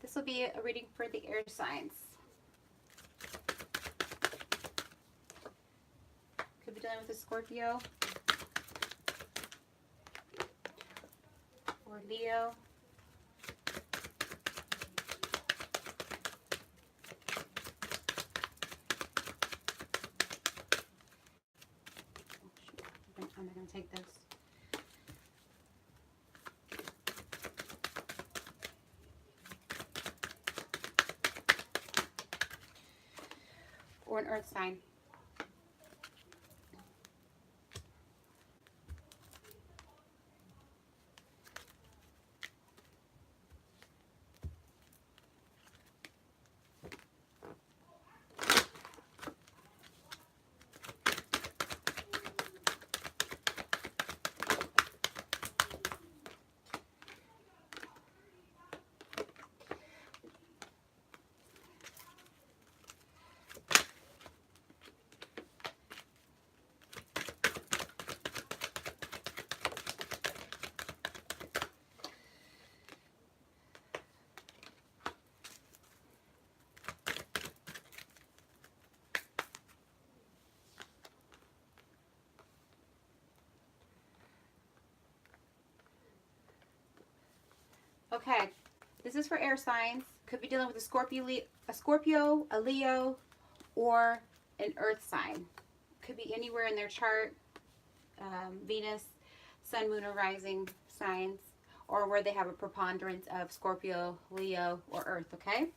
This will be a reading for the air signs. Could be dealing with a Scorpio or Leo. I'm not going to take this. Or an earth sign. Okay, this is for air signs. Could be dealing with a Scorpio, a Leo, or an earth sign. Could be anywhere in their chart, Venus, Sun, Moon, or Rising signs, or where they have a preponderance of Scorpio, Leo, or Earth, okay?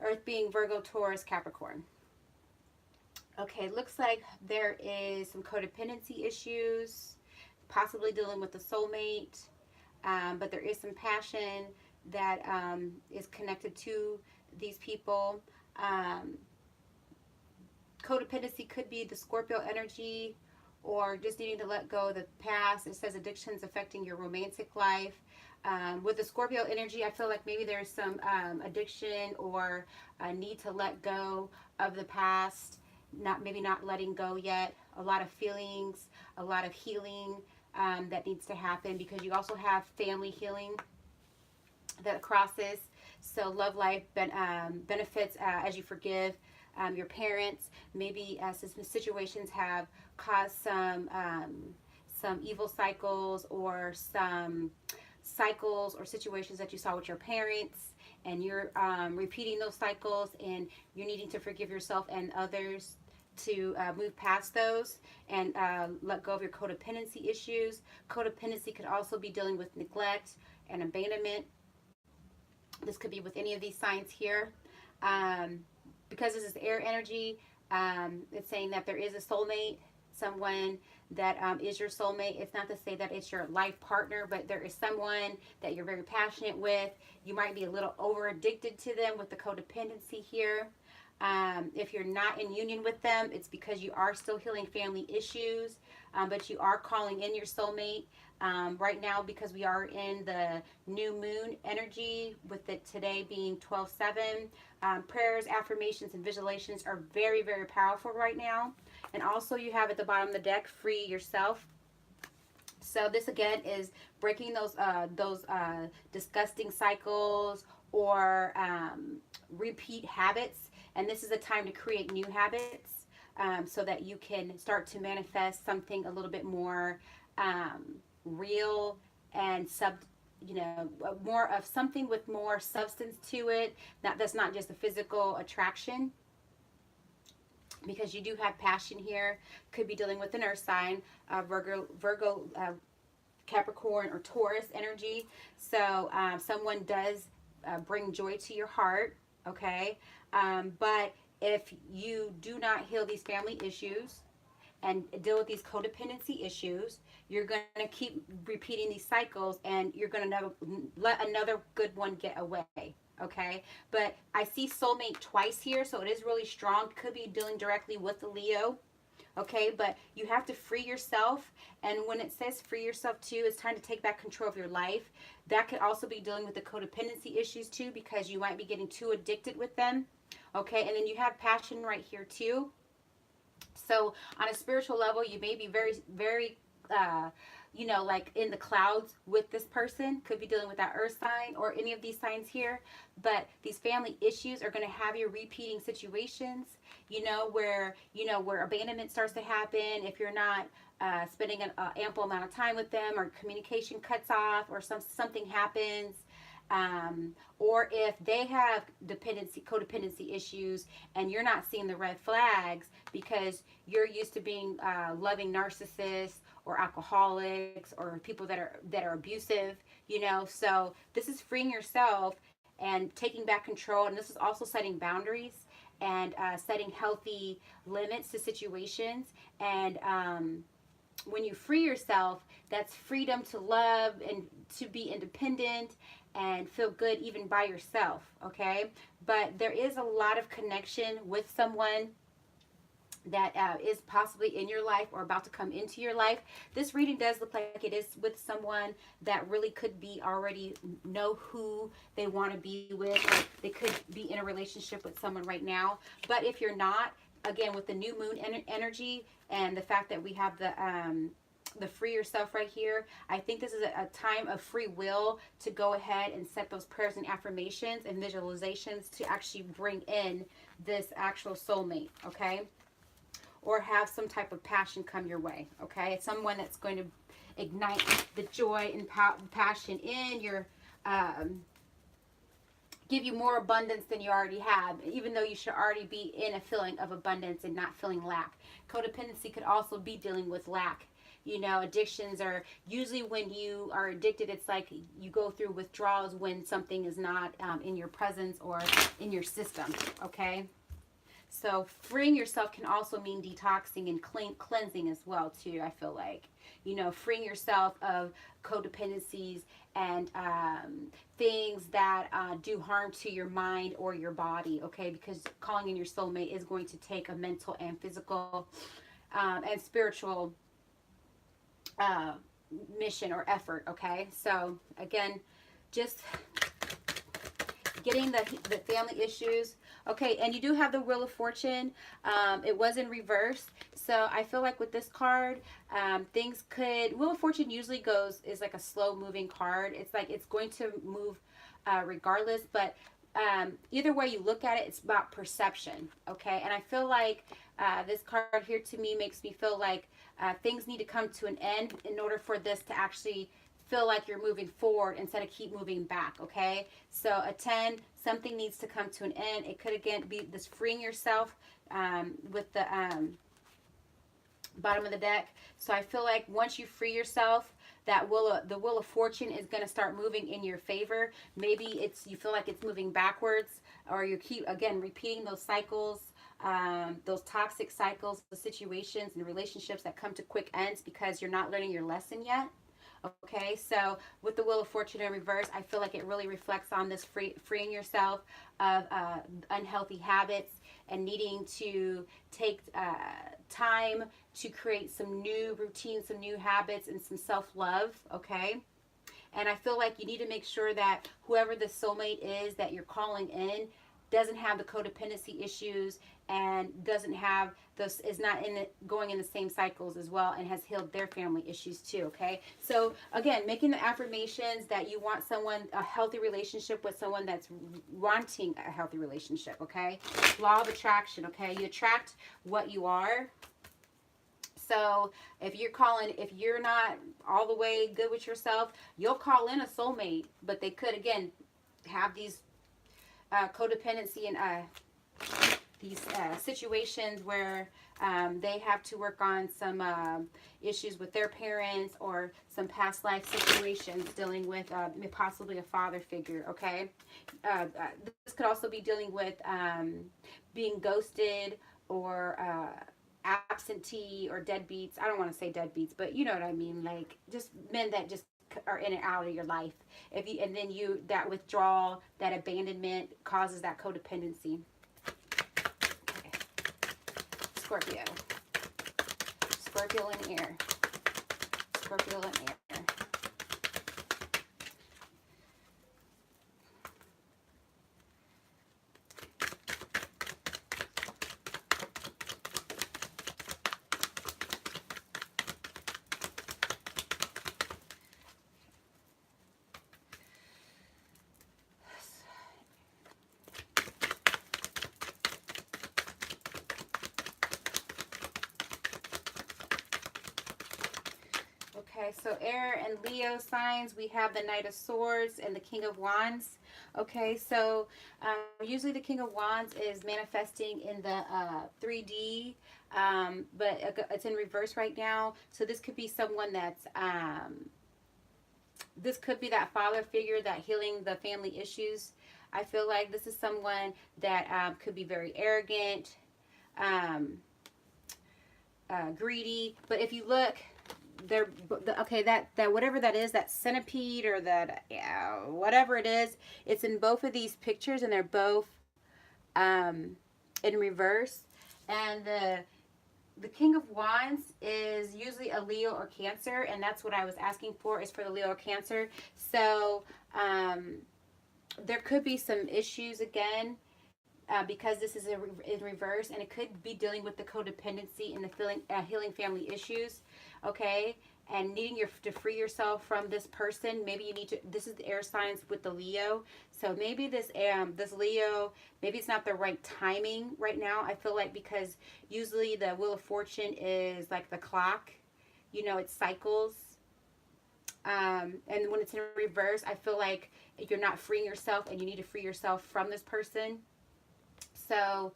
Earth being Virgo, Taurus, Capricorn. Okay, looks like there is some codependency issues, possibly dealing with a soulmate, but there is some passion that is connected to these people. Codependency could be the Scorpio energy, or just needing to let go of the past. It says addictions affecting your romantic life. With the Scorpio energy, I feel like maybe there's some addiction or a need to let go of the past. Maybe not letting go yet. A lot of feelings, a lot of healing that needs to happen, because you also have family healing that crosses. So love life benefits as you forgive your parents. Maybe some situations have caused some evil cycles, or some cycles or situations that you saw with your parents, and you're repeating those cycles, and you're needing to forgive yourself and others to move past those and let go of your codependency issues. Codependency could also be dealing with neglect and abandonment. This could be with any of these signs here. Because this is air energy, it's saying that there is a soulmate, someone that is your soulmate. It's not to say that it's your life partner, but there is someone that you're very passionate with. You might be a little over addicted to them with the codependency here. If you're not in union with them, it's because you are still healing family issues, but you are calling in your soulmate right now, because we are in the new moon energy, with it today being 12/7. Prayers, affirmations, and visualizations are very, very powerful right now. And also you have at the bottom of the deck, free yourself. So this again is breaking those disgusting cycles or repeat habits. And this is a time to create new habits, so that you can start to manifest something a little bit more real and more of something with more substance to it. That's not just a physical attraction, because you do have passion here. Could be dealing with an earth sign, Virgo, Capricorn, or Taurus energy. So someone does bring joy to your heart, okay? But if you do not heal these family issues and deal with these codependency issues, you're going to keep repeating these cycles, and you're going to let another good one get away, okay? But I see soulmate twice here, so it is really strong. Could be dealing directly with the Leo, okay? But you have to free yourself, and when it says free yourself too, it's time to take back control of your life. That could also be dealing with the codependency issues too, because you might be getting too addicted with them, okay? And then you have passion right here too. So on a spiritual level, you may be very, very you know, like in the clouds with this person. Could be dealing with that earth sign or any of these signs here. But these family issues are going to have you repeating situations, you know, where abandonment starts to happen if you're not spending an ample amount of time with them, or communication cuts off, or something happens. Or if they have codependency issues, and you're not seeing the red flags because you're used to being loving narcissists or alcoholics or people that are abusive, you know. So this is freeing yourself and taking back control, and this is also setting boundaries and setting healthy limits to situations. And when you free yourself, that's freedom to love and to be independent and feel good even by yourself, okay? But there is a lot of connection with someone that is possibly in your life or about to come into your life. This reading does look like it is with someone that really could be already know who they want to be with. Or they could be in a relationship with someone right now. But if you're not, again, with the new moon energy and the fact that we have the free yourself right here, I think this is a time of free will to go ahead and set those prayers and affirmations and visualizations to actually bring in this actual soulmate, okay? Or have some type of passion come your way, okay? It's someone that's going to ignite the joy and passion in your, give you more abundance than you already have, even though you should already be in a feeling of abundance and not feeling lack. Codependency could also be dealing with lack. You know, addictions are usually, when you are addicted, it's like you go through withdrawals when something is not in your presence or in your system, okay? So freeing yourself can also mean detoxing and cleansing as well too, I feel like. You know, freeing yourself of codependencies and things that do harm to your mind or your body, okay? Because calling in your soulmate is going to take a mental and physical and spiritual mission or effort, okay? So again, just getting the family issues. Okay, and you do have the Wheel of Fortune. It was in reverse. So I feel like with this card, things could, Wheel of Fortune usually is like a slow moving card. It's like it's going to move regardless, but either way you look at it, it's about perception, okay? And I feel like this card here to me makes me feel like things need to come to an end in order for this to actually feel like you're moving forward instead of keep moving back, okay? So a 10, something needs to come to an end. It could again be this freeing yourself with the bottom of the deck. So I feel like once you free yourself, the Wheel of Fortune is going to start moving in your favor. Maybe you feel like it's moving backwards, or you keep again repeating those cycles, those toxic cycles, the situations and relationships that come to quick ends because you're not learning your lesson yet. Okay, so with the Wheel of Fortune in reverse, I feel like it really reflects on this freeing yourself of unhealthy habits and needing to take time to create some new routines, some new habits, and some self-love, okay? And I feel like you need to make sure that whoever the soulmate is that you're calling in doesn't have the codependency issues and doesn't have those, is not going in the same cycles as well, and has healed their family issues too, okay? So again, making the affirmations that you want a healthy relationship with someone that's wanting a healthy relationship, okay? Law of attraction, okay? You attract what you are. So if you're not all the way good with yourself, you'll call in a soulmate, but they could again have these codependency and these situations where they have to work on some issues with their parents or some past life situations dealing with possibly a father figure, okay? This could also be dealing with being ghosted or absentee or deadbeats. I don't want to say deadbeats, but you know what I mean, like just men that just are in and out of your life. And then that withdrawal, that abandonment causes that codependency. Okay. Scorpio in air. Scorpio in air. Okay, so air and Leo signs, we have the Knight of Swords and the King of Wands. Okay, so usually the King of Wands is manifesting in the 3D, but it's in reverse right now. So this could be someone that's, this could be that father figure that healing the family issues. I feel like this is someone that could be very arrogant, um, greedy. But if you look, they're okay, that whatever that is, that centipede or that whatever it is, it's in both of these pictures, and they're both in reverse. And the King of Wands is usually a Leo or Cancer, and that's what I was asking for, is for the Leo or Cancer. So there could be some issues again, because this is in reverse, and it could be dealing with the codependency and the healing family issues, okay, and needing to free yourself from this person. Maybe you need to, this is the air signs with the Leo, so maybe this Leo, maybe it's not the right timing right now. I feel like, because usually the Wheel of Fortune is like the clock, you know, it cycles, and when it's in reverse, I feel like you're not freeing yourself, and you need to free yourself from this person. So,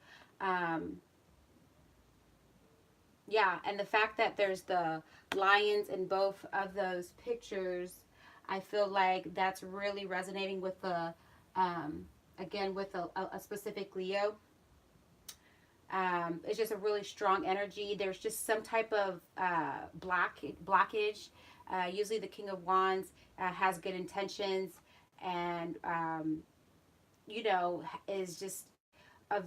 yeah, and the fact that there's the lions in both of those pictures, I feel like that's really resonating with the, again, with a specific Leo. It's just a really strong energy. There's just some type of blockage. Usually the King of Wands has good intentions, and, you know, is just a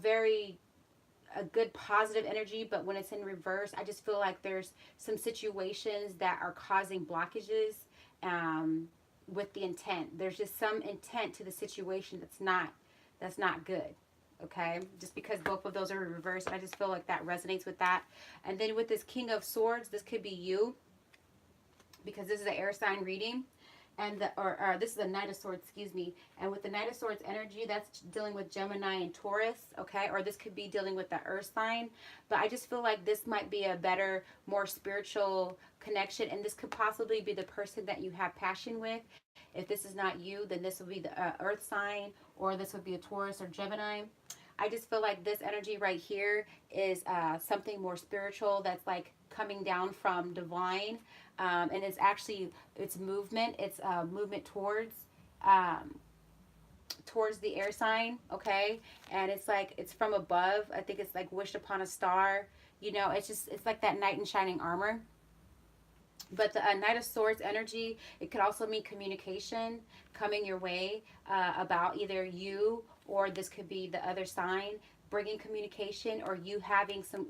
good positive energy. But when it's in reverse, I just feel like there's some situations that are causing blockages, with the intent. There's just some intent to the situation that's not good. Okay, just because both of those are in reverse, I just feel like that resonates with that. And then with this King of Swords, this could be you, because this is an air sign reading. And or this is a Knight of Swords, excuse me. And with the Knight of Swords energy, that's dealing with Gemini and Taurus, okay? Or this could be dealing with the earth sign. But I just feel like this might be a better, more spiritual connection. And this could possibly be the person that you have passion with. If this is not you, then this will be the earth sign, or this would be a Taurus or Gemini. I just feel like this energy right here is something more spiritual, that's like coming down from divine. And it's actually, it's movement. It's movement towards the air sign, okay? And it's like, it's from above. I think it's like wished upon a star. You know, it's like that knight in shining armor. But the Knight of Swords energy, it could also mean communication coming your way, about either you, or this could be the other sign, bringing communication, or you having some,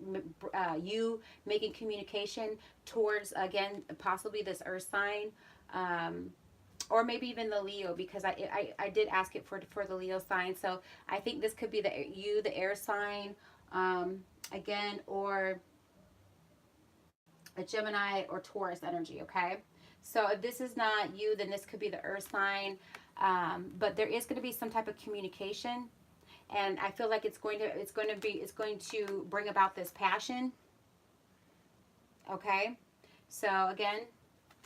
you making communication towards, again, possibly this earth sign, or maybe even the Leo, because I did ask it for the Leo sign. So I think this could be the air sign, again, or a Gemini or Taurus energy, okay? So if this is not you, then this could be the earth sign, but there is going to be some type of communication. And I feel like it's going to bring about this passion. Okay. So again,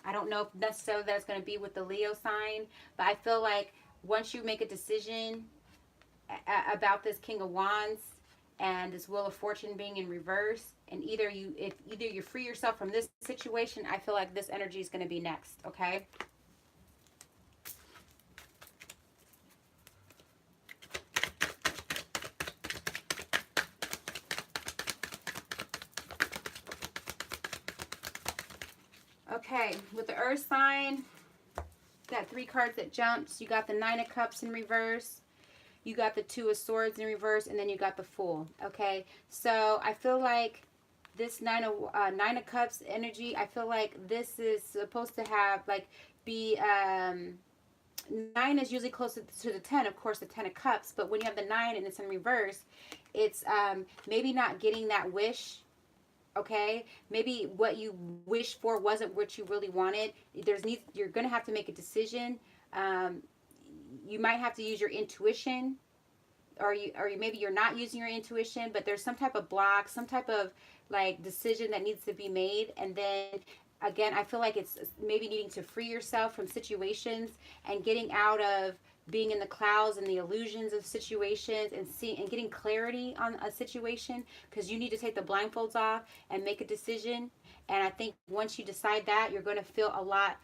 I don't know if necessarily that's going to be with the Leo sign, but I feel like once you make a decision about this King of Wands and this Wheel of Fortune being in reverse, and either you free yourself from this situation, I feel like this energy is going to be next. Okay. Okay, with the earth sign, got 3 cards that jumps. You got the 9 of Cups in reverse. You got the 2 of Swords in reverse, and then you got the Fool. Okay, so I feel like this 9 of Cups energy, I feel like this is supposed to have, like, be, 9 is usually closer to the 10, of course, the 10 of Cups. But when you have the 9 and it's in reverse, it's maybe not getting that wish. Okay, maybe what you wished for wasn't what you really wanted. You're going to have to make a decision. You might have to use your intuition, or maybe you're not using your intuition, but there's some type of block, some type of like decision that needs to be made. And then again, I feel like it's maybe needing to free yourself from situations and getting out of being in the clouds and the illusions of situations, and seeing and getting clarity on a situation, because you need to take the blindfolds off and make a decision. And I think once you decide that, you're going to feel a lot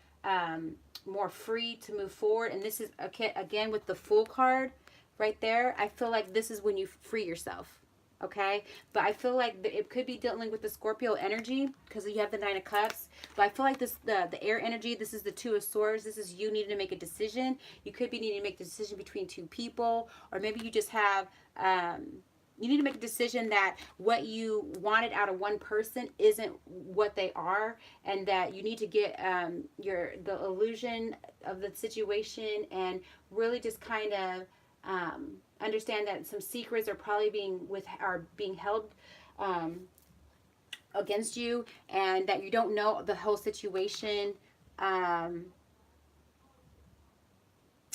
more free to move forward. And this is, okay, again, with the Fool card right there, I feel like this is when you free yourself. Okay, but I feel like it could be dealing with the Scorpio energy, because you have the Nine of Cups. But I feel like this, the air energy, this is the Two of Swords. This is you needing to make a decision. You could be needing to make the decision between two people, or maybe you just have you need to make a decision that what you wanted out of one person isn't what they are, and that you need to get the illusion of the situation, and really just kind of understand that some secrets are probably being held against you, and that you don't know the whole situation.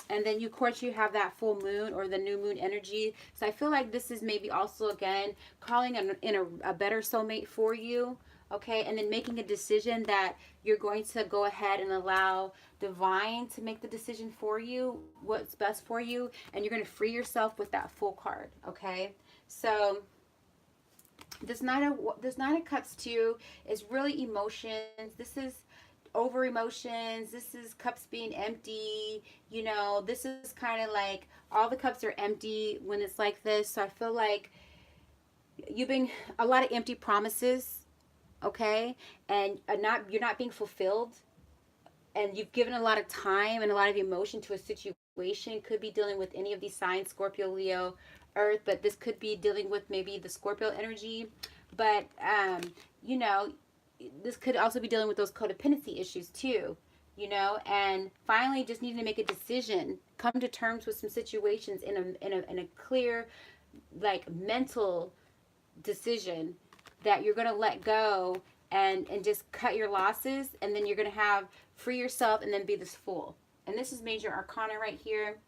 And then, of course, you have that full moon or the new moon energy. So I feel like this is maybe also, again, calling in a better soulmate for you. Okay, and then making a decision that you're going to go ahead and allow divine to make the decision for you, what's best for you, and you're going to free yourself with that Fool card. Okay, so this Nine of Cups too is really emotions. This is over emotions. This is cups being empty. You know, this is kind of like all the cups are empty when it's like this. So I feel like you've been a lot of empty promises, okay, and you're not being fulfilled, and you've given a lot of time and a lot of emotion to a situation. Could be dealing with any of these signs, Scorpio, Leo, Earth, but this could be dealing with maybe the Scorpio energy. But you know, this could also be dealing with those codependency issues too, you know. And finally, just needing to make a decision, come to terms with some situations in a clear, like, mental decision, that you're going to let go and just cut your losses, and then you're going to have free yourself and then be this Fool. And this is major arcana right here,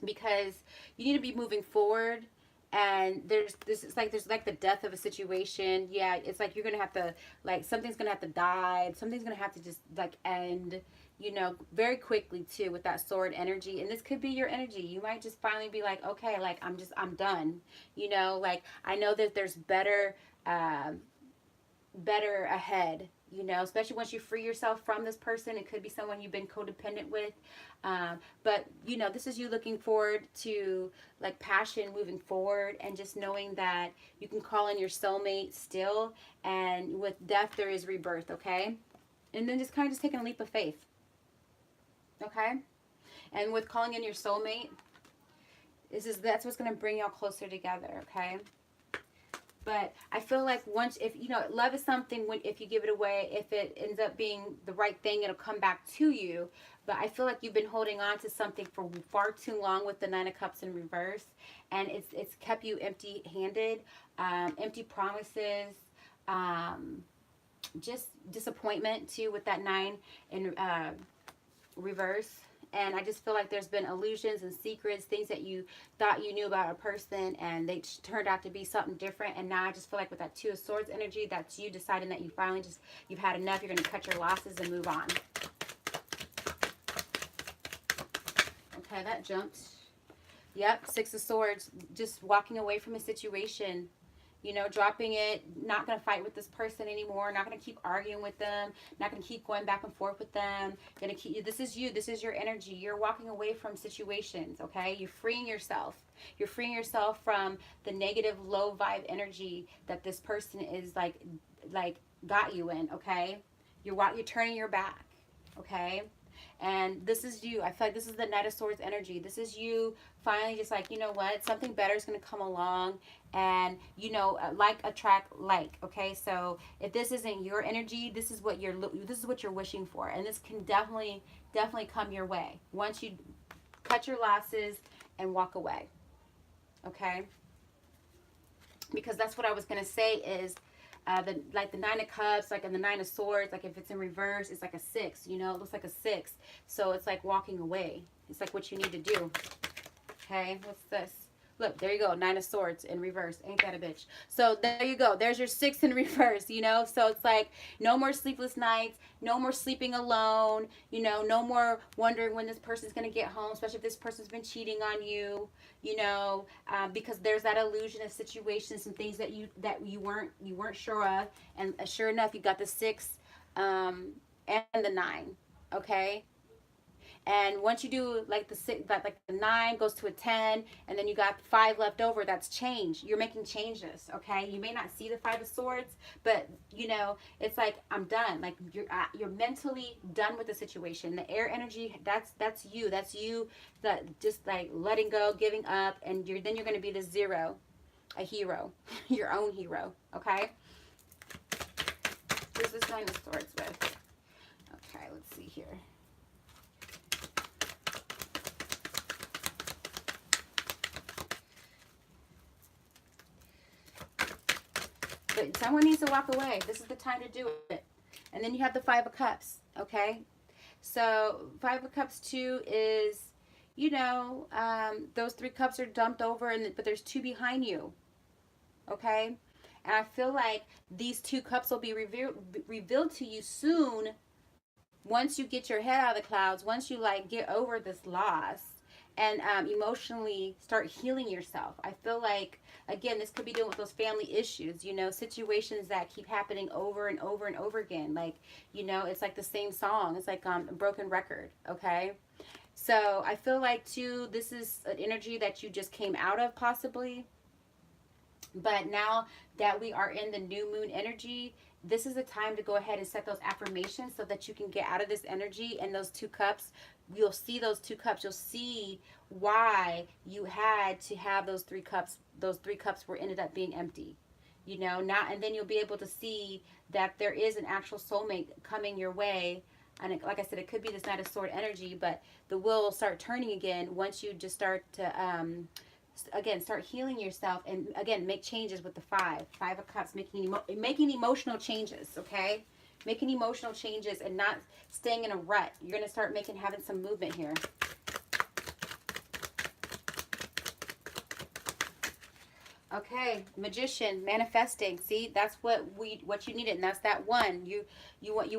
because you need to be moving forward. And there's like the death of a situation. Yeah, it's like you're gonna have to, like, something's gonna have to die, something's gonna have to just like end, you know, very quickly too, with that Sword energy. And this could be your energy. You might just finally be like, okay, like, I'm done, you know. Like, I know that there's better ahead, you know, especially once you free yourself from this person. It could be someone you've been codependent with, but you know, this is you looking forward to, like, passion moving forward, and just knowing that you can call in your soulmate still, and with death there is rebirth. Okay, and then just kind of just taking a leap of faith. Okay, and with calling in your soulmate, that's what's going to bring y'all closer together. Okay. But I feel like once, if you know, love is something, when if you give it away, if it ends up being the right thing, it'll come back to you. But I feel like you've been holding on to something for far too long with the Nine of Cups in reverse, and it's kept you empty-handed, empty promises, just disappointment too with that Nine in reverse. And I just feel like there's been illusions and secrets, things that you thought you knew about a person, and they turned out to be something different. And now I just feel like with that Two of Swords energy, that's you deciding that you finally you've had enough. You're going to cut your losses and move on. Okay, that jumped. Yep, Six of Swords, just walking away from a situation. You know, dropping it, not going to fight with this person anymore, not going to keep arguing with them, not going to keep going back and forth with them. Going to keep, this is you, this is your energy. You're walking away from situations, okay? You're freeing yourself. You're freeing yourself from the negative, low vibe energy that this person is like got you in, okay? You're turning your back, okay? And this is you. I feel like this is the Knight of Swords energy. This is you finally just like, you know what, something better is going to come along. And, you know, like attract like, okay? So if this isn't your energy, this is what you're wishing for. And this can definitely come your way once you cut your losses and walk away, okay? Because that's what I was going to say is, the Nine of Cups, like, and the Nine of Swords, like, if it's in reverse, it's like a 6, you know, it looks like a 6. So it's like walking away. It's like what you need to do. Okay, what's this? Look, there you go. 9 of Swords in reverse. Ain't that a bitch? So there you go. There's your 6 in reverse, you know? So it's like no more sleepless nights, no more sleeping alone, you know, no more wondering when this person's going to get home, especially if this person's been cheating on you, you know, because there's that illusion of situations and things that you weren't sure of. And sure enough, you got the 6 and the 9, okay? And once you do like the 6, like the 9 goes to a 10, and then you got 5 left over, that's change. You're making changes, okay? You may not see the 5 of Swords, but you know, it's like I'm done. Like you're mentally done with the situation. The air energy, that's you. That's you that just like letting go, giving up, and then you're going to be the 0, a hero, your own hero, okay? Who's this 9 of Swords with? Okay, let's see here. But someone needs to walk away. This is the time to do it. And then you have the 5 of Cups, okay? So 5 of Cups too is, you know, those 3 cups are dumped over, but there's 2 behind you, okay? And I feel like these 2 cups will be revealed to you soon once you get your head out of the clouds, once you like get over this loss and emotionally start healing yourself. I feel like, again, this could be dealing with those family issues, you know, situations that keep happening over and over and over again. Like, you know, it's like the same song. It's like a broken record, okay? So I feel like, too, this is an energy that you just came out of possibly. But now that we are in the new moon energy, this is the time to go ahead and set those affirmations so that you can get out of this energy. And those 2 cups, you'll see those 2 cups. You'll see why you had to have those 3 cups. Those 3 cups were ended up being empty, you know. Now and then you'll be able to see that there is an actual soulmate coming your way. And it, like I said, it could be this Knight of Sword energy, but the wheel will start turning again once you just start to again start healing yourself, and again make changes with the 5 of Cups, making emotional changes, okay? Making emotional changes and not staying in a rut. You're going to start having some movement here. Okay, Magician, manifesting. See, that's what you needed, and that's that 1. You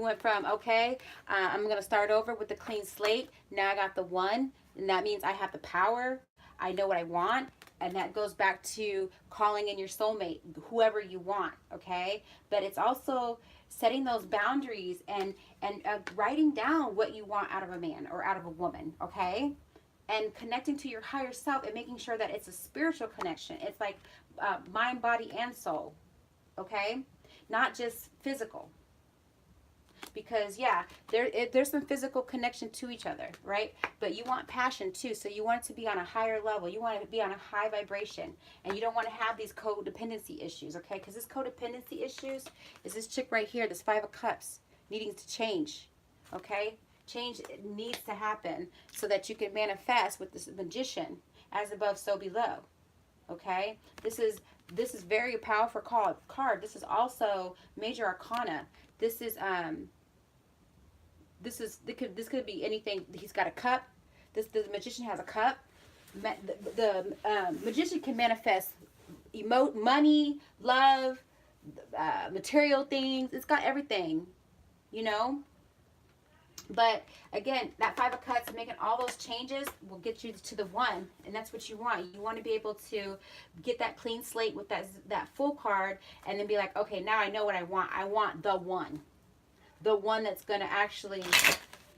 went from, okay, I'm going to start over with the clean slate. Now I got the 1, and that means I have the power. I know what I want, and that goes back to calling in your soulmate, whoever you want, okay? But it's also setting those boundaries and writing down what you want out of a man or out of a woman, okay? And connecting to your higher self and making sure that it's a spiritual connection. It's like mind, body, and soul, okay? Not just physical. Because, yeah, there's some physical connection to each other, right? But you want passion, too. So you want it to be on a higher level. You want it to be on a high vibration. And you don't want to have these codependency issues, okay? Because this codependency issues is this chick right here, this 5 of Cups, needing to change, okay? Change needs to happen so that you can manifest with this Magician, as above, so below, okay? This is very powerful card. This is also Major Arcana. This could be anything. He's got a cup. The Magician has a cup. The Magician can manifest money, love, material things. It's got everything, you know. But again, that 5 of Cups, making all those changes will get you to the 1, and that's what you want. You want to be able to get that clean slate with that full card, and then be like, okay, now I know what I want. I want the 1. The one that's going to actually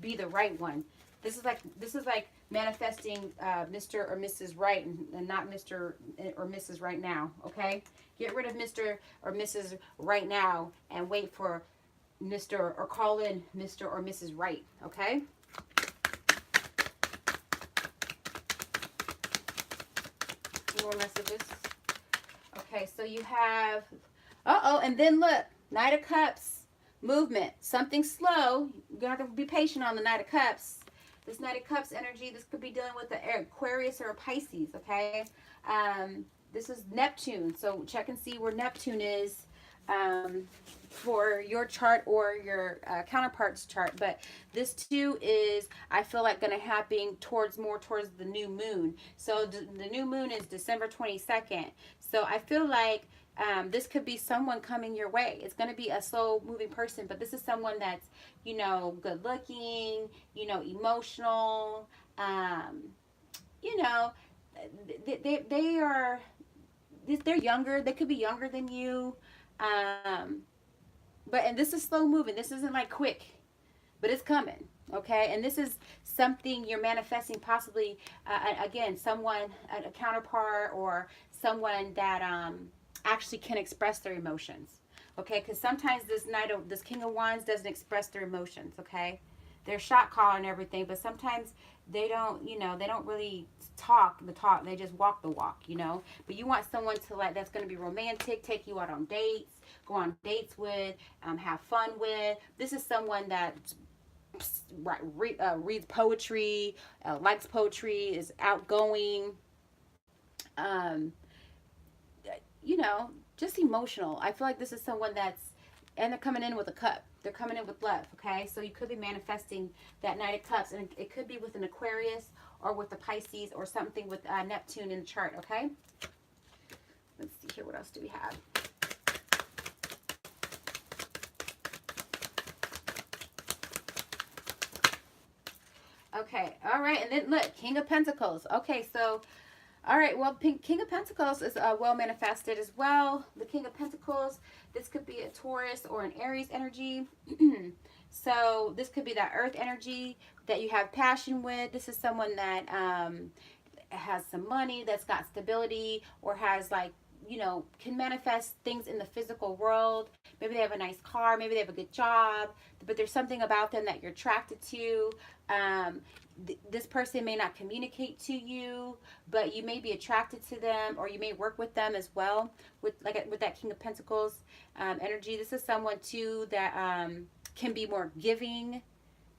be the right one. This is like manifesting Mr. or Mrs. Right, and not Mr. or Mrs. Right now, okay? Get rid of Mr. or Mrs. Right now and wait for Mr. or call in Mr. or Mrs. Right, okay? More messages. Okay, so you have, and then look, Knight of Cups. Movement, something slow. You're going to have to be patient on the Knight of Cups. This Knight of Cups energy, this could be dealing with the Aquarius or a Pisces, okay? This is Neptune, so check and see where Neptune is for your chart or your counterpart's chart, but this too is, I feel like, going to happen more towards the new moon. So the new moon is December 22nd. So I feel like this could be someone coming your way. It's going to be a slow moving person, but this is someone that's, you know, good looking, you know, emotional, you know, they are, they're younger. They could be younger than you. And this is slow moving. This isn't like quick, but it's coming. Okay. And this is something you're manifesting, possibly, again, someone, a counterpart, or someone that, actually can express their emotions. Okay. Cause sometimes this King of Wands doesn't express their emotions. Okay. They're shot caller and everything, but sometimes they don't, you know, they don't really talk the talk. They just walk the walk, you know. But you want someone to, like, that's going to be romantic, take you out on dates, go on dates with, have fun with. This is someone that reads poetry, likes poetry, is outgoing, um, you know, just emotional. I feel like this is someone that's, and they're coming in with a cup. They're coming in with love, okay? So you could be manifesting that Knight of Cups, and it could be with an Aquarius or with the Pisces or something with Neptune in the chart, okay? Let's see here. What else do we have? Okay, all right, and then look, King of Pentacles. Okay, so, all right, well, King of Pentacles is well manifested as well. The King of Pentacles, this could be a Taurus or an Aries energy. So this could be that earth energy that you have passion with. This is someone that has some money, that's got stability, or has, like, you know, can manifest things in the physical world. Maybe they have a nice car, maybe they have a good job, but there's something about them that you're attracted to. This person may not communicate to you, but you may be attracted to them, or you may work with them as well, with that King of Pentacles energy. This is someone too that can be more giving,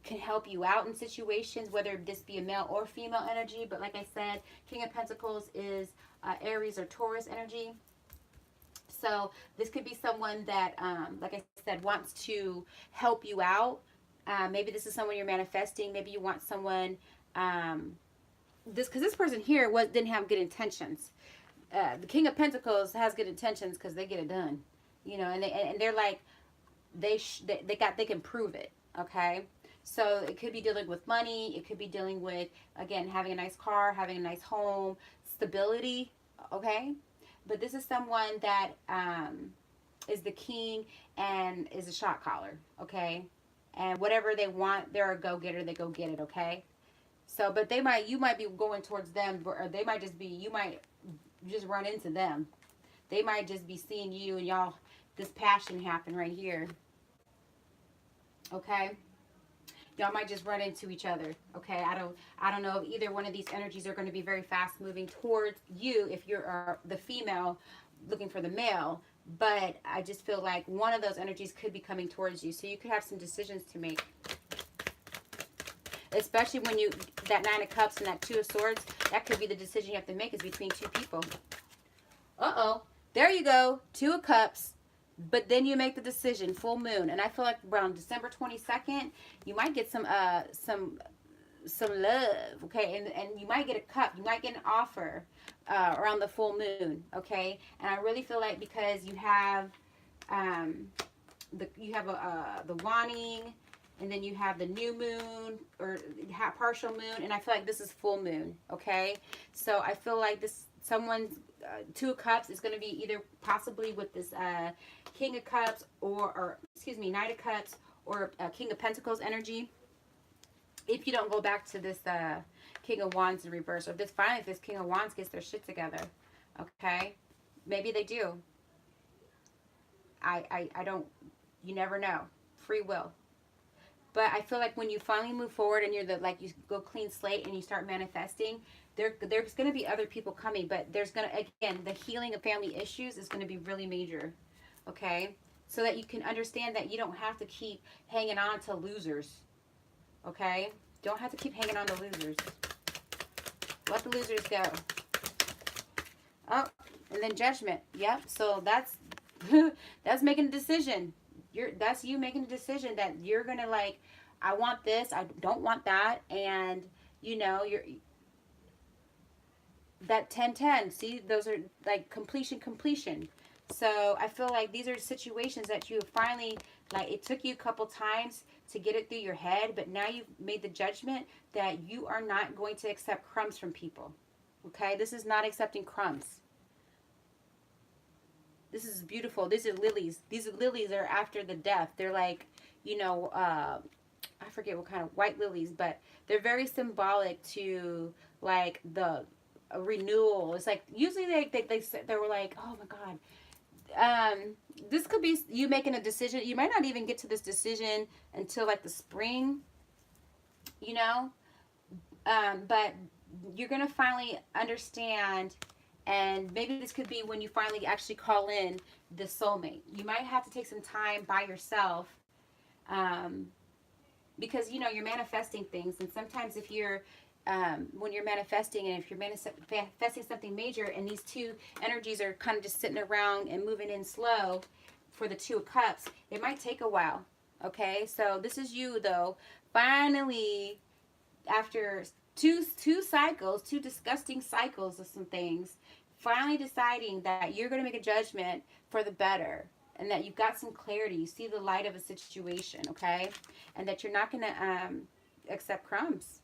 can help you out in situations, whether this be a male or female energy. But like I said, King of Pentacles is Aries or Taurus energy. So this could be someone that, like I said, wants to help you out. Maybe this is someone you're manifesting. Maybe you want someone, because this person here didn't have good intentions. The King of Pentacles has good intentions because they get it done, you know, and they're like, they can prove it. Okay. So it could be dealing with money. It could be dealing with, again, having a nice car, having a nice home, stability. Okay. But this is someone that is the king and is a shot caller. Okay. And whatever they want, they're a go-getter. They go get it. Okay. So, but you might be going towards them, or they might just be, you might just run into them. They might just be seeing you, and y'all, this passion happen right here. Okay. Y'all might just run into each other. Okay. I don't know if either one of these energies are going to be very fast moving towards you if you're the female looking for the male. But I just feel like one of those energies could be coming towards you. So you could have some decisions to make. Especially when that Nine of Cups and that Two of Swords, that could be the decision you have to make, is between two people. Uh-oh. There you go. Two of Cups. But then you make the decision, full moon. And I feel like around December 22nd, you might get some love, okay? And you might get a cup. You might get an offer around the full moon, okay? And I really feel like because you have the waning, and then you have the new moon, or partial moon, and I feel like this is full moon, okay? So I feel like someone's Two of Cups is going to be either possibly with this King of Cups, or excuse me, Knight of Cups, or King of Pentacles energy. If you don't go back to this King of Wands in reverse, or if this King of Wands gets their shit together, okay? Maybe they do. I don't, you never know. Free will. But I feel like when you finally move forward and you go clean slate and you start manifesting, there's going to be other people coming, but there's going to, again, the healing of family issues is going to be really major, okay? So that you can understand that you don't have to keep hanging on to losers, okay? Don't have to keep hanging on to losers. Let the losers go. Oh, and then Judgment. Yep, so that's That's making a decision. That's you making a decision that you're gonna like, I want this, I don't want that, and you're that 10-10. See, those are like completion. So I feel like these are situations that you finally, like, it took you a couple times to get it through your head, but now you've made the judgment that you are not going to accept crumbs from people. Okay, this is not accepting crumbs. This is beautiful. These are lilies. These lilies are after the death. They're like, I forget what kind of white lilies, but they're very symbolic to like the a renewal. It's like usually they were like, oh my God, this could be you making a decision. You might not even get to this decision until like the spring, you know, but you're gonna finally understand. And maybe this could be when you finally actually call in the soulmate. You might have to take some time by yourself, because you're manifesting things, and sometimes if you're when you're manifesting, and if you're manifesting something major, and these two energies are kind of just sitting around and moving in slow for the Two of Cups, it might take a while. Okay, so this is you though, finally, after two cycles, two disgusting cycles of some things, finally deciding that you're going to make a judgment for the better, and that you've got some clarity, you see the light of a situation, okay, and that you're not going to accept crumbs.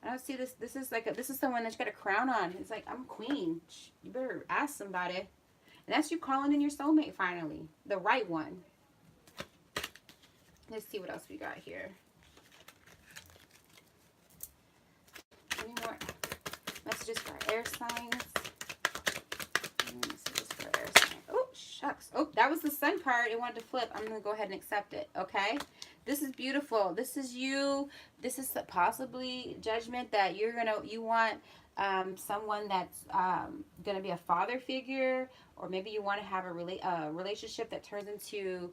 I don't see this. This is like this is someone that's got a crown on. It's like, I'm queen. You better ask somebody. And that's you calling in your soulmate finally, the right one. Let's see what else we got here. Any more messages for our air signs? Messages for our air signs. Oh, shucks. Oh, that was the Sun card. It wanted to flip. I'm going to go ahead and accept it. Okay. This is beautiful. This is you. This is possibly judgment that you want someone that's going to be a father figure, or maybe you want to have a relationship that turns into,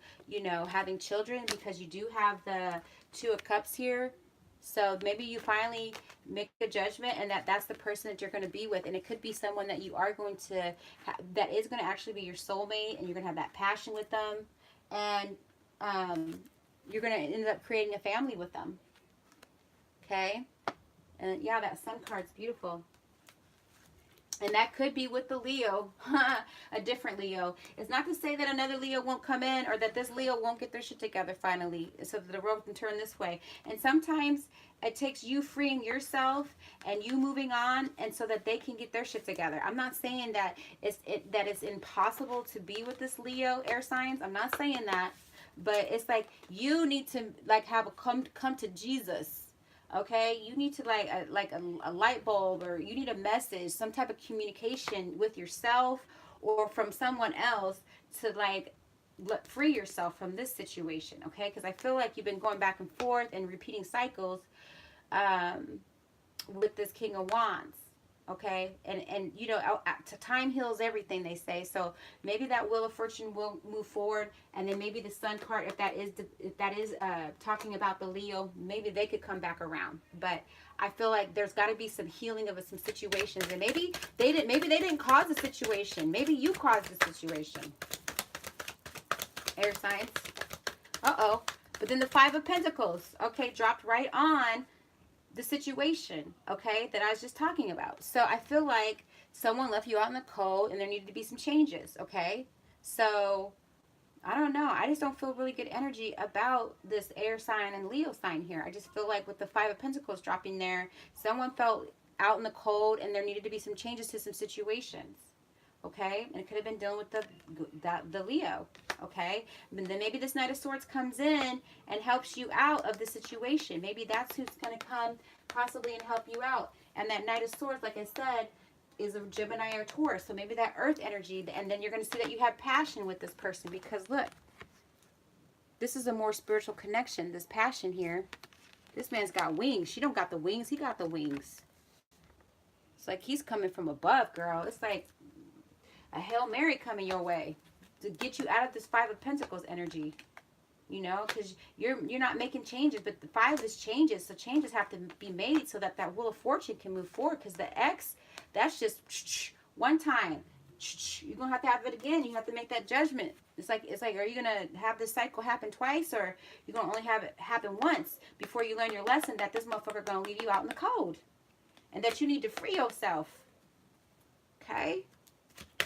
having children, because you do have the Two of Cups here. So maybe you finally make a judgment, and that's the person that you're going to be with. And it could be someone that you are going to, that is going to actually be your soulmate, and you're going to have that passion with them. And you're going to end up creating a family with them. Okay? And yeah, that Sun card's beautiful. And that could be with the Leo, a different Leo. It's not to say that another Leo won't come in, or that this Leo won't get their shit together finally, so that the world can turn this way. And sometimes it takes you freeing yourself and you moving on, and so that they can get their shit together. I'm not saying that it's impossible to be with this Leo air signs. I'm not saying that. But it's like you need to like have a come to Jesus. Okay, you need to like a light bulb, or you need a message, some type of communication with yourself or from someone else to like free yourself from this situation. Okay, because I feel like you've been going back and forth and repeating cycles with this King of Wands. Okay, and time heals everything, they say. So maybe that Wheel of Fortune will move forward, and then maybe the Sun card, if that is talking about the Leo, maybe they could come back around. But I feel like there's got to be some healing of some situations, and maybe they didn't cause the situation. Maybe you caused the situation. Air signs. But then the Five of Pentacles, okay, dropped right on the situation, okay, that I was just talking about. So I feel like someone left you out in the cold, and there needed to be some changes, okay? So I don't know. I just don't feel really good energy about this air sign and Leo sign here. I just feel like with the Five of Pentacles dropping there, someone felt out in the cold, and there needed to be some changes to some situations. Okay, and it could have been dealing with the Leo. Okay, and then maybe this Knight of Swords comes in and helps you out of the situation. Maybe that's who's going to come possibly and help you out. And that Knight of Swords, like I said, is a Gemini or Taurus. So maybe that earth energy, and then you're going to see that you have passion with this person, because look, this is a more spiritual connection, this passion here. This man's got wings. She don't got the wings. He got the wings. It's like he's coming from above, girl. It's like a Hail Mary coming your way to get you out of this Five of Pentacles energy, because you're not making changes, but the Five is changes, so changes have to be made so that Wheel of Fortune can move forward, because the X, that's just one time. you're going to have it again. You have to make that judgment. It's like, are you going to have this cycle happen twice, or you're going to only have it happen once before you learn your lesson that this motherfucker going to leave you out in the cold and that you need to free yourself. Okay?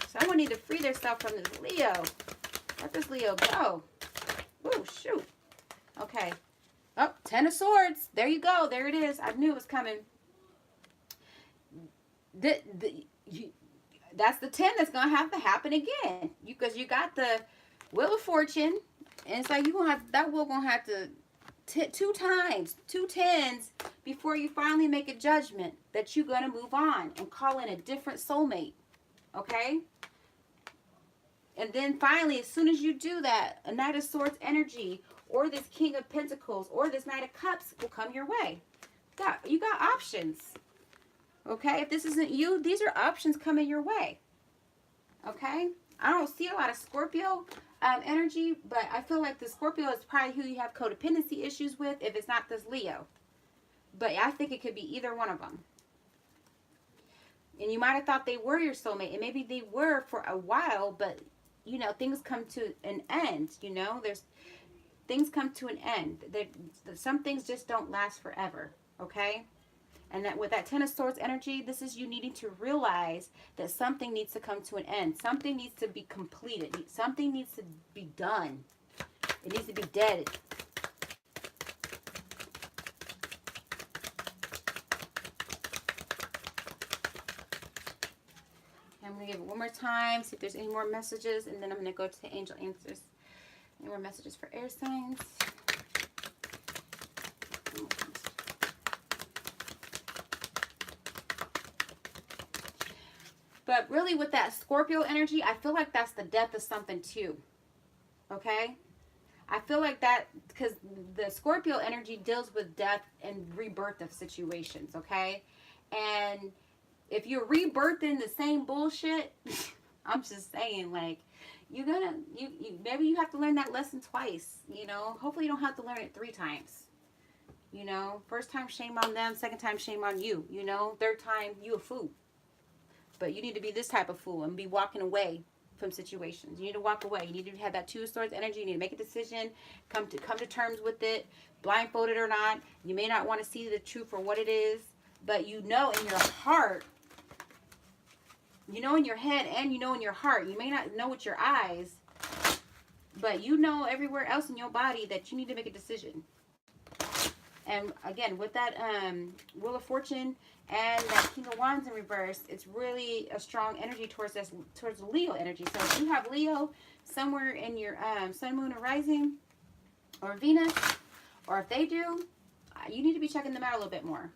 Someone need to free themselves from this Leo. Let this Leo go. Oh, shoot. Okay. Oh, 10 of Swords. There you go. There it is. I knew it was coming. That's the 10 that's going to have to happen again. Because you got the Wheel of Fortune. And it's like you're going to have, that wheel going to have to, 2 times, 2 10s before you finally make a judgment that you're going to move on and call in a different soulmate. Okay? And then finally, as soon as you do that, a Knight of Swords energy or this King of Pentacles or this Knight of Cups will come your way. You got options. Okay? If this isn't you, these are options coming your way. Okay? I don't see a lot of Scorpio energy, but I feel like the Scorpio is probably who you have codependency issues with if it's not this Leo. But I think it could be either one of them. And you might have thought they were your soulmate, and maybe they were for a while, but, you know, things come to an end, you know? Things come to an end. Some things just don't last forever, okay? And that with that 10 of Swords energy, this is you needing to realize that something needs to come to an end. Something needs to be completed. Something needs to be done. It needs to be dead. I'm going to give it one more time, see if there's any more messages, and then I'm going to go to the angel answers. Any more messages for air signs? But really with that Scorpio energy, I feel like that's the death of something too. Okay? I feel like that, because the Scorpio energy deals with death and rebirth of situations, okay? And if you're rebirthing the same bullshit, I'm just saying, like, maybe you have to learn that lesson twice, you know? Hopefully you don't have to learn it 3 times. You know, first time, shame on them. Second time, shame on you. You know, third time, you a fool. But you need to be this type of fool and be walking away from situations. You need to walk away. You need to have that 2 of Swords energy. You need to make a decision. Come to terms with it, blindfolded or not. You may not want to see the truth for what it is, but you know in your heart, you know in your head, and you know in your heart. You may not know with your eyes, but you know everywhere else in your body that you need to make a decision. And again, with that Wheel of Fortune and that King of Wands in reverse, it's really a strong energy towards the Leo energy. So if you have Leo somewhere in your sun, moon, or rising, or Venus, or if they do, you need to be checking them out a little bit more.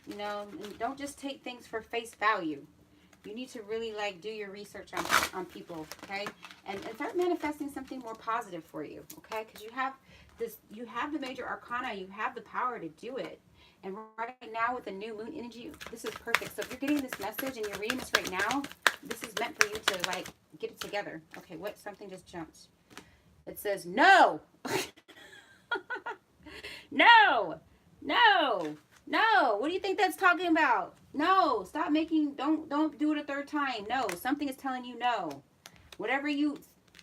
You know, and don't just take things for face value. You need to really, like, do your research on people, okay? And start manifesting something more positive for you, okay? Because you have the major arcana, you have the power to do it. And right now with the new moon energy, this is perfect. So if you're getting this message and you're reading this right now, this is meant for you to, like, get it together. Okay, what? Something just jumped. It says no. No. No. No. What do you think that's talking about? No. Stop making, don't do it a 3rd time. No. Something is telling you no. Whatever you,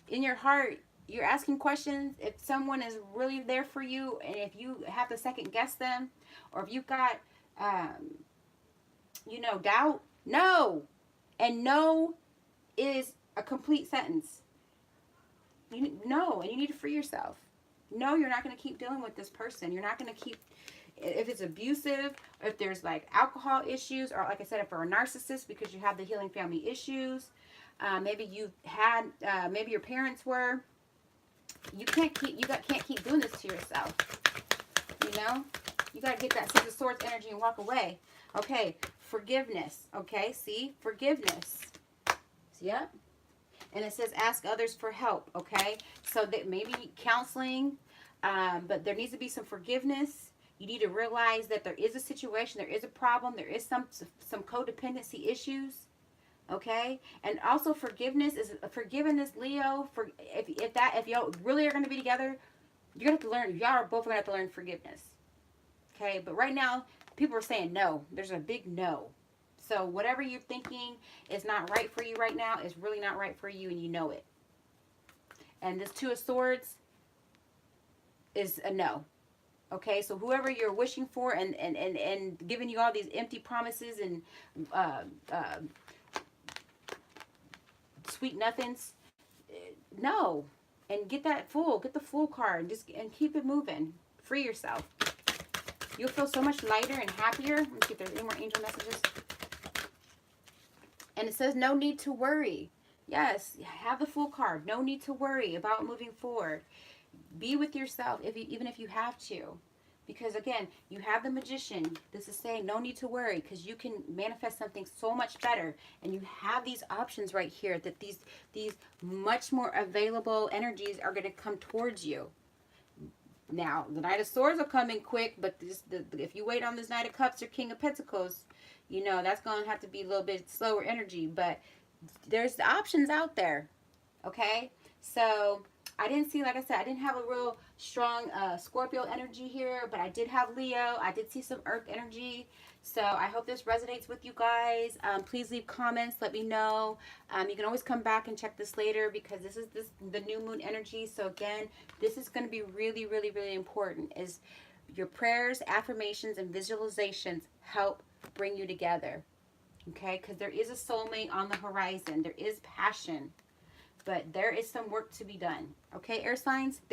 in your heart, you're asking questions. If someone is really there for you, and if you have to second guess them, or if you've got, you know, doubt, no. And no is a complete sentence. No, and you need to free yourself. No, you're not going to keep dealing with this person. You're not going to keep, if it's abusive, or if there's like alcohol issues, or like I said, if you're a narcissist because you have the healing family issues, maybe you've had, maybe your parents were. You can't keep doing this to yourself. You know, you got to get that 6 of Swords energy and walk away. Okay, forgiveness. Okay, see, forgiveness. Yep. And it says ask others for help. Okay, so that maybe counseling, but there needs to be some forgiveness. You need to realize that there is a situation, there is a problem, there is some codependency issues. Okay, and also forgiveness is forgiving this Leo. For if y'all really are going to be together, you're going to have to learn. Y'all are both going to have to learn forgiveness. Okay, but right now people are saying no. There's a big no. So whatever you're thinking is not right for you right now is really not right for you, and you know it. And this Two of Swords is a no. Okay, so whoever you're wishing for and giving you all these empty promises and uh, uh, sweet nothings, no. And get the Fool card, and keep it moving. Free yourself. You'll feel so much lighter and happier. Let me see if there's any more angel messages. And it says no need to worry. Yes, have the Fool card. No need to worry about moving forward. Be with yourself, even if you have to. Because again, you have the Magician. This is saying no need to worry, because you can manifest something so much better. And you have these options right here, that these much more available energies are going to come towards you. Now, the Knight of Swords will come in quick, but if you wait on this Knight of Cups or King of Pentacles, you know, that's going to have to be a little bit slower energy. But there's the options out there, okay? So I didn't see, like I said, I didn't have a real strong Scorpio energy here, but I did have Leo. I did see some Earth energy. So I hope this resonates with you guys. Please leave comments. Let me know. You can always come back and check this later, because this is the new moon energy. So again, this is going to be really, really, really important. Is your prayers, affirmations, and visualizations help bring you together. Okay? Because there is a soulmate on the horizon. There is passion. But there is some work to be done. Okay, air signs? Thank